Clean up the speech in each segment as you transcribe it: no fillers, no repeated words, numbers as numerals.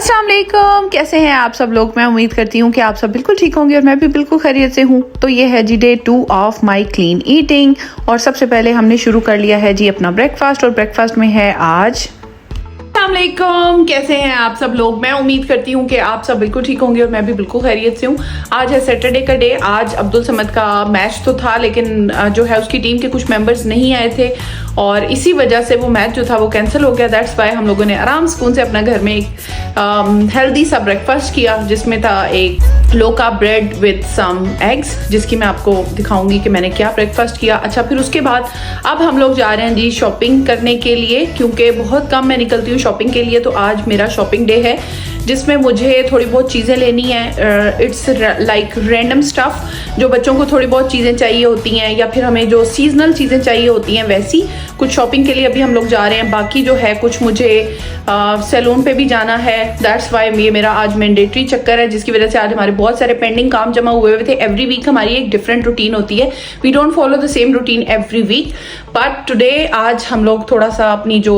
अस्सलाम वालेकुम, कैसे हैं आप सब लोग। मैं उम्मीद करती हूँ कि आप सब बिल्कुल ठीक होंगे और मैं भी बिल्कुल खैरियत से हूँ। तो ये है जी day 2 of my clean eating और सबसे पहले हमने शुरू कर लिया है जी अपना ब्रेकफास्ट और ब्रेकफास्ट में है आज। अस्सलामुअलैकुम, कैसे हैं आप सब लोग। मैं उम्मीद करती हूँ कि आप सब बिल्कुल ठीक होंगे और मैं भी बिल्कुल खैरियत से हूँ। आज है सैटरडे का डे। आज अब्दुल समद का मैच तो था लेकिन जो है उसकी टीम के कुछ मेंबर्स नहीं आए थे और इसी वजह से वो मैच जो था वो कैंसिल हो गया। दैट्स वाई हम लोगों ने आराम सुकून से अपना घर में एक हेल्दी सा ब्रेकफास्ट किया जिसमें था एक low carb bread with some eggs, जिसकी मैं आपको दिखाऊंगी कि मैंने क्या ब्रेकफास्ट किया। अच्छा, फिर उसके बाद अब हम लोग जा रहे हैं जी शॉपिंग करने के लिए, क्योंकि बहुत कम मैं निकलती हूँ शॉपिंग के लिए। तो आज मेरा शॉपिंग डे है जिसमें मुझे थोड़ी बहुत चीज़ें लेनी है। इट्स लाइक रैंडम स्टफ, जो बच्चों को थोड़ी बहुत चीज़ें चाहिए होती हैं या फिर हमें जो सीजनल चीज़ें चाहिए होती हैं वैसी कुछ शॉपिंग के लिए अभी हम लोग जा रहे हैं। बाकी जो है कुछ मुझे सैलून पे भी जाना है। दैट्स वाई ये मेरा आज मैंडेटरी चक्कर है, जिसकी वजह से आज हमारे बहुत सारे पेंडिंग काम जमा हुए हुए थे। एवरी वीक हमारी एक डिफरेंट रूटीन होती है। We don't follow the same routine every week, but today आज हम लोग थोड़ा सा अपनी जो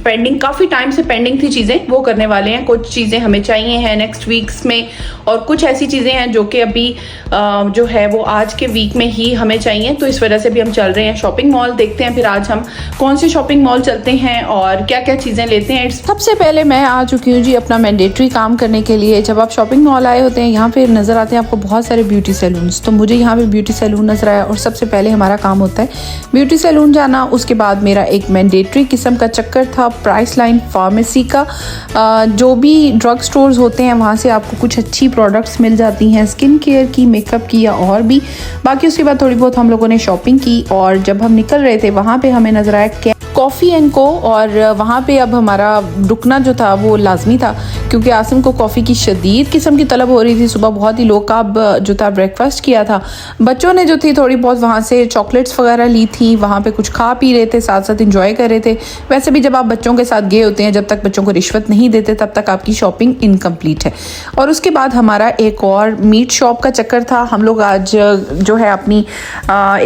पेंडिंग, काफ़ी टाइम से पेंडिंग थी चीज़ें, वो करने वाले हैं। कुछ चीज़ें हमें चाहिए हैं नेक्स्ट वीक्स में और कुछ ऐसी चीज़ें हैं जो कि अभी जो है वो आज के वीक में ही हमें चाहिए। तो इस वजह से भी हम चल रहे हैं शॉपिंग मॉल। देखते हैं फिर आज हम कौन से शॉपिंग मॉल चलते हैं और क्या क्या चीज़ें लेते हैं। सबसे पहले मैं आ चुकी हूँ जी अपना मैंडेटरी काम करने के लिए। जब आप शॉपिंग मॉल आए होते हैं यहाँ पे नज़र आते हैं आपको बहुत सारे ब्यूटी सैलून्स। तो मुझे यहाँ पे ब्यूटी सैलून नज़र आया और सबसे पहले हमारा काम होता है ब्यूटी सैलून जाना। उसके बाद मेरा एक मैंडेटरी किस्म का चक्कर था प्राइस लाइन फार्मेसी का। जो भी ड्रग स्टोर्स होते हैं वहाँ से आपको कुछ अच्छी प्रोडक्ट्स मिल जाती हैं, स्किन केयर की, मेकअप की या और भी। बाकी उसके बाद थोड़ी बहुत हम लोगों ने शॉपिंग की और जब हम निकल रहे थे वहाँ पे हमें नज़र आया कॉफ़ी एंड को। और वहाँ पे अब हमारा रुकना जो था वो लाजमी था क्योंकि आसिम को कॉफ़ी की शदीद किस्म की तलब हो रही थी। सुबह बहुत ही लो कार्ब जो था ब्रेकफास्ट किया था। बच्चों ने जो थी थोड़ी बहुत वहाँ से चॉकलेट्स वगैरह ली थी, वहाँ पे कुछ खा पी रहे थे, साथ साथ इंजॉय कर रहे थे। वैसे भी जब आप बच्चों के साथ गए होते हैं, जब तक बच्चों को रिश्वत नहीं देते तब तक आपकी शॉपिंग इनकम्प्लीट है। और उसके बाद हमारा एक और मीट शॉप का चक्कर था। हम लोग आज जो है अपनी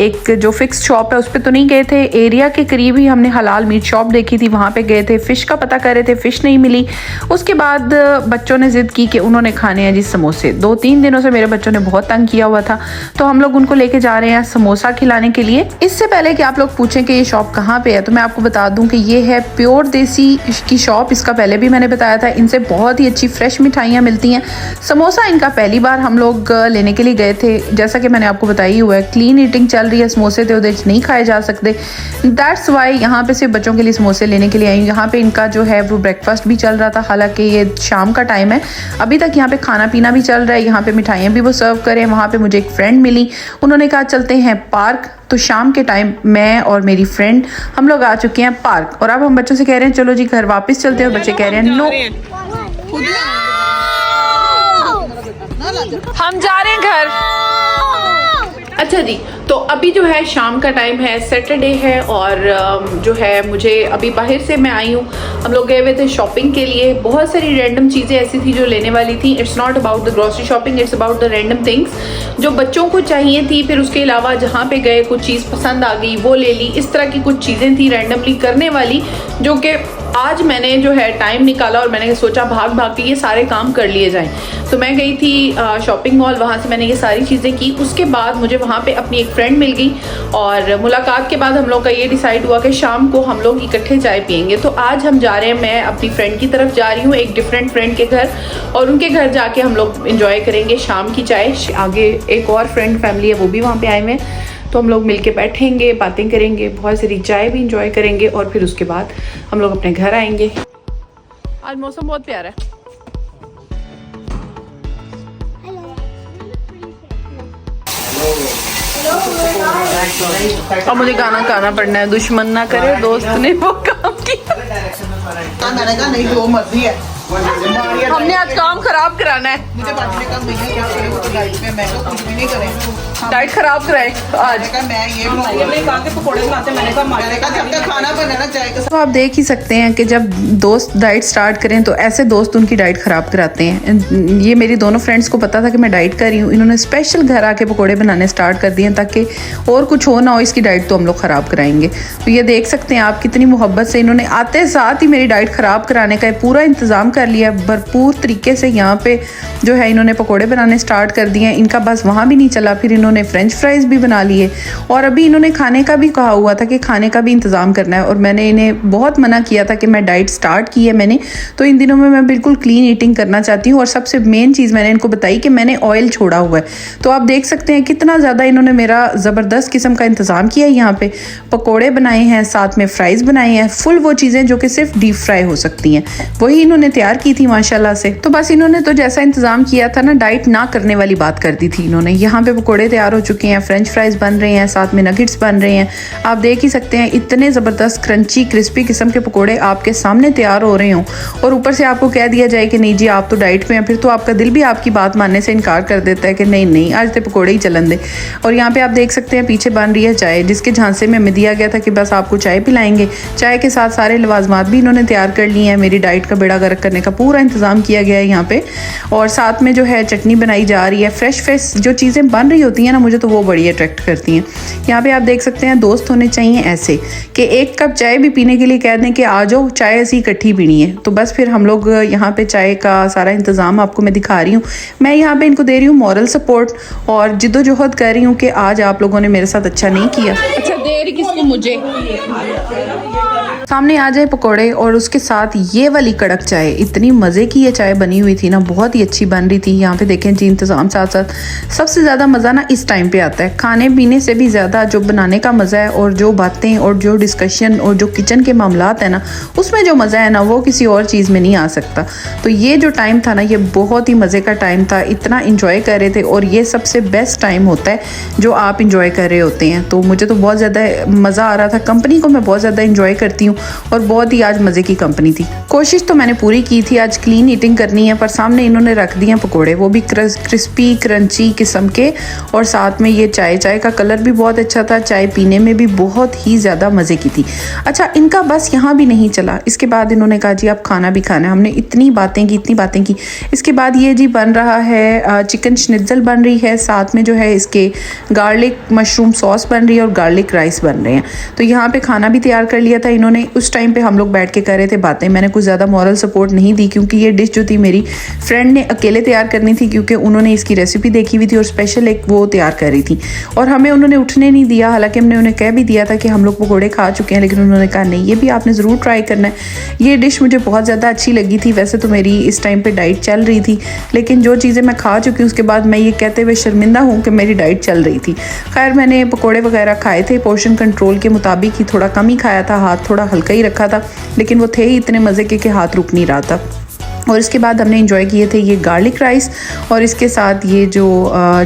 एक जो फिक्स शॉप है उस पर तो नहीं गए थे, एरिया के करीब ही हमने हलाल मीट शॉप देखी थी, वहाँ पे गए थे। फ़िश का पता कर रहे थे, फ़िश नहीं मिली। उसके बाद बच्चों ने ज़िद की कि उन्होंने खाने हैं जी समोसे। 2-3 दिनों से मेरे बच्चों ने बहुत तंग किया हुआ था, तो हम लोग उनको लेके जा रहे हैं समोसा खिलाने के लिए। इससे पहले कि आप लोग पूछें कि ये शॉप कहाँ पे है, तो मैं आपको बता दूं कि ये है प्योर देसी की शॉप। इसका पहले भी मैंने बताया था, इनसे बहुत ही अच्छी फ्रेश मिठाइयाँ मिलती हैं। समोसा इनका पहली बार हम लोग लेने के लिए गए थे। जैसा कि मैंने आपको बताई हुआ है क्लीन ईटिंग चल रही है, समोसे तो उधर नहीं खाए जा सकते। दैट्स वाई यहाँ पे सिर्फ बच्चों के लिए समोसे लेने के लिए आई हूँ। यहाँ पे इनका जो है वो ब्रेकफास्ट भी चल रहा था, हालांकि ये शाम का टाइम है, अभी तक यहाँ पे खाना पीना भी चल रहा है। यहाँ पे मिठाइयाँ भी वो सर्व करें। वहाँ पे मुझे एक फ्रेंड मिली, उन्होंने कहा चलते हैं पार्क। तो शाम के टाइम मैं और मेरी फ्रेंड हम लोग आ चुके हैं पार्क और अब हम बच्चों से कह रहे हैं चलो जी घर वापस चलते हैं और बच्चे कह रहे हैं नो, हम जा रहे हैं घर। अच्छा जी, तो अभी जो है शाम का टाइम है, सैटरडे है और जो है मुझे अभी बाहर से मैं आई हूँ। हम लोग गए हुए थे शॉपिंग के लिए। बहुत सारी रैंडम चीज़ें ऐसी थी जो लेने वाली थी। It's not about the grocery shopping, it's about the random things जो बच्चों को चाहिए थी। फिर उसके अलावा जहाँ पे गए कुछ चीज़ पसंद आ गई वो ले ली। इस तरह की कुछ चीज़ें थी रैंडमली करने वाली, जो कि आज मैंने जो है टाइम निकाला और मैंने सोचा भाग भाग के ये सारे काम कर लिए जाएं। तो मैं गई थी शॉपिंग मॉल, वहाँ से मैंने ये सारी चीज़ें की। उसके बाद मुझे वहाँ पे अपनी एक फ्रेंड मिल गई और मुलाकात के बाद हम लोग का ये डिसाइड हुआ कि शाम को हम लोग इकट्ठे चाय पियेंगे। तो आज हम जा रहे हैं, मैं अपनी फ्रेंड की तरफ जा रही हूँ, एक डिफरेंट फ्रेंड के घर, और उनके घर जाके हम लोग इंजॉय करेंगे शाम की चाय। आगे एक और फ्रेंड फैमिली है वो भी वहाँ पे आए हुए हैं, तो हम लोग मिलके बैठेंगे, बातें करेंगे, बहुत सारी चाय भी इंजॉय करेंगे और फिर उसके बाद हम लोग अपने घर आएंगे। आज मौसम बहुत प्यारा है। अब मुझे गाना पड़ना है, दुश्मन ना करे दोस्त ने वो काम किया। मैंने कहा नहीं जो मर्जी है, हमने आज काम खराब कराना है। मुझे बांटने का भैया क्या करे, वो तो डाइट पे, मैं तो कुछ भी नहीं करें। डाइट खराब कराए आज। मैं ये बनाऊंगी, कहा के पकौड़े बनाते, मैंने कहा जब तक खाना बने ना चाय के साथ। तो आप देख ही सकते हैं कि जब दोस्त डाइट स्टार्ट करें तो ऐसे दोस्त उनकी डाइट ख़राब कराते हैं। ये मेरी दोनों फ्रेंड्स को पता था कि मैं डाइट कर रही हूँ, इन्होंने स्पेशल घर आके पकौड़े बनाने स्टार्ट कर दिए ताकि और कुछ हो ना हो, इसकी डाइट तो हम लोग ख़राब कराएंगे। तो ये देख सकते हैं आप कितनी मोहब्बत से इन्होंने आते साथ ही मेरी डाइट ख़राब कराने का पूरा इंतज़ाम कर लिया, भरपूर तरीके से यहाँ पे जो है इन्होंने पकोड़े बनाने स्टार्ट कर दिए हैं। इनका बस वहाँ भी नहीं चला, फिर इन्होंने फ्रेंच फ्राइज़ भी बना लिए और अभी इन्होंने खाने का भी कहा हुआ था कि खाने का भी इंतज़ाम करना है। और मैंने इन्हें बहुत मना किया था कि मैं डाइट स्टार्ट की है मैंने, तो इन दिनों में मैं बिल्कुल क्लीन ईटिंग करना चाहती हूँ। और सबसे मेन चीज़ मैंने इनको बताई कि मैंने ऑयल छोड़ा हुआ है। तो आप देख सकते हैं कितना ज़्यादा इन्होंने मेरा ज़बरदस्त किस्म का इंतज़ाम किया है। यहाँ पे पकोड़े बनाए हैं, साथ में फ्राइज़ बनाए हैं, फुल वो चीज़ें जो कि सिर्फ डीप फ्राई हो सकती हैं वही इन्होंने तैयार की थी माशाल्लाह से। तो बस इन्होंने तो जैसा इंतज़ाम किया था ना, डाइट ना करने वाली बात कर दी थी इन्होंने। यहाँ पे पकोड़े तैयार हो चुके हैं, फ्रेंच फ्राइज़ बन रहे हैं, साथ में नगेट्स बन रहे हैं। आप देख ही सकते हैं इतने ज़बरदस्त क्रंची क्रिस्पी किस्म के पकोड़े आपके सामने तैयार हो रहे हों और ऊपर से आपको कह दिया जाए कि नहीं जी आप तो डाइट में हैं, फिर तो आपका दिल भी आपकी बात मानने से इनकार कर देता है कि नहीं नहीं आज तो पकोड़े ही चलन दे। और यहाँ पे आप देख सकते हैं पीछे बन रही है चाय, जिसके झांसे में हमें दिया गया था कि बस आपको चाय पिलाएंगे। चाय के साथ सारे लवाजमात भी इन्होंने तैयार कर लिए हैं। मेरी डाइट का बेड़ा गर्क करने का पूरा इंतज़ाम किया गया है यहाँ पे। और साथ में जो है चटनी बनाई जा रही है। फ्रेश फ्रेश जो चीज़ें बन रही होती हैं ना, मुझे तो वो बड़ी अट्रैक्ट करती हैं। यहाँ पे आप देख सकते हैं दोस्त होने चाहिए ऐसे कि एक कप चाय भी पीने के लिए कह दें कि आ जाओ चाय ऐसी इकट्ठी पीनी है, तो बस फिर हम लोग यहाँ पे चाय का सारा इंतज़ाम आपको मैं दिखा रही हूँ। मैं यहाँ पे इनको दे रही हूँ मॉरल सपोर्ट और जिद्दोजहद कर रही हूँ कि आज आप लोगों ने मेरे साथ अच्छा नहीं किया। अच्छा दे रही किसको? मुझे। सामने आ जाए पकोड़े और उसके साथ ये वाली कड़क चाय। इतनी मज़े की ये चाय बनी हुई थी ना, बहुत ही अच्छी बन रही थी। यहाँ पे देखें जी इंतज़ाम साथ साथ। सबसे ज़्यादा मज़ा ना इस टाइम पे आता है, खाने पीने से भी ज़्यादा जो बनाने का मज़ा है और जो बातें और जो डिस्कशन और जो किचन के मामलात है ना, उसमें जो मज़ा है ना वो किसी और चीज़ में नहीं आ सकता। तो ये जो टाइम था ना, ये बहुत ही मज़े का टाइम था। इतना इंजॉय कर रहे थे और ये सबसे बेस्ट टाइम होता है जो आप इंजॉय कर रहे होते हैं। तो मुझे तो बहुत ज़्यादा मज़ा आ रहा था। कंपनी को मैं बहुत ज़्यादा इंजॉय करती हूँ और बहुत ही आज मज़े की कंपनी थी। कोशिश तो मैंने पूरी की थी आज क्लीन ईटिंग करनी है, पर सामने इन्होंने रख दिए पकोड़े, वो भी क्रिस्पी क्रंची किस्म के। और साथ में ये चाय का कलर भी बहुत अच्छा था, चाय पीने में भी बहुत ही ज़्यादा मज़े की थी। अच्छा, इनका बस यहाँ भी नहीं चला, इसके बाद इन्होंने कहा जी आप खाना भी खाना है। हमने इतनी बातें की। इसके बाद ये जी बन रहा है चिकन शनिट्ज़ल बन रही है, साथ में जो है इसके गार्लिक मशरूम सॉस बन रही है और गार्लिक राइस बन रहे हैं। तो यहाँ पे खाना भी तैयार कर लिया था इन्होंने। उस टाइम पे हम लोग बैठ के कर रहे थे बातें। मैंने कुछ ज़्यादा मॉरल सपोर्ट नहीं दी क्योंकि ये डिश जो थी मेरी फ्रेंड ने अकेले तैयार करनी थी, क्योंकि उन्होंने इसकी रेसिपी देखी हुई थी और स्पेशल एक वो तैयार कर रही थी और हमें उन्होंने उठने नहीं दिया। हालांकि हमने उन्हें कह भी दिया था कि हम लोग पकोड़े खा चुके हैं, लेकिन उन्होंने कहा नहीं ये भी आपने ज़रूर ट्राई करना है। ये डिश मुझे बहुत ज़्यादा अच्छी लगी थी। वैसे तो मेरी इस टाइम पर डाइट चल रही थी, लेकिन जो चीज़ें मैं खा चुकी हूँ उसके बाद मैं ये कहते हुए शर्मिंदा हूँ कि मेरी डाइट चल रही थी। खैर मैंने पकोड़े वगैरह खाए थे, पोर्शन कंट्रोल के मुताबिक ही, थोड़ा कम ही खाया था, हाथ थोड़ा हल्का ही रखा था, लेकिन वो थे ही इतने मज़े के हाथ रुक नहीं रहा था। और इसके बाद हमने इंजॉय किए थे ये गार्लिक राइस और इसके साथ ये जो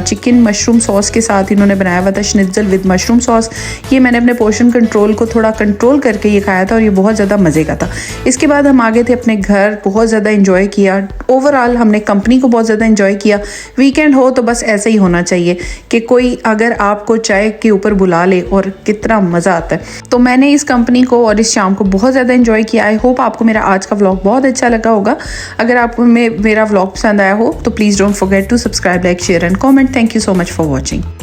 चिकन मशरूम सॉस के साथ इन्होंने बनाया हुआ था शनिट्ज़ल विद मशरूम सॉस। ये मैंने अपने पोर्शन कंट्रोल को थोड़ा कंट्रोल करके ये खाया था और ये बहुत ज़्यादा मज़े का था। इसके बाद हम आ गए थे अपने घर, बहुत ज़्यादा इंजॉय किया। ओवरऑल हमने कंपनी को बहुत ज़्यादा इंजॉय किया। वीकेंड हो तो बस ऐसे ही होना चाहिए कि कोई अगर आपको चाय के ऊपर बुला ले और कितना मज़ा आता है। तो मैंने इस कंपनी को और इस शाम को बहुत ज़्यादा इंजॉय किया। आई होप आपको मेरा आज का व्लॉग बहुत अच्छा लगा होगा। अगर आपको मेरा व्लॉग पसंद आया हो तो please don't forget to subscribe, like, share and comment. Thank you so much for watching.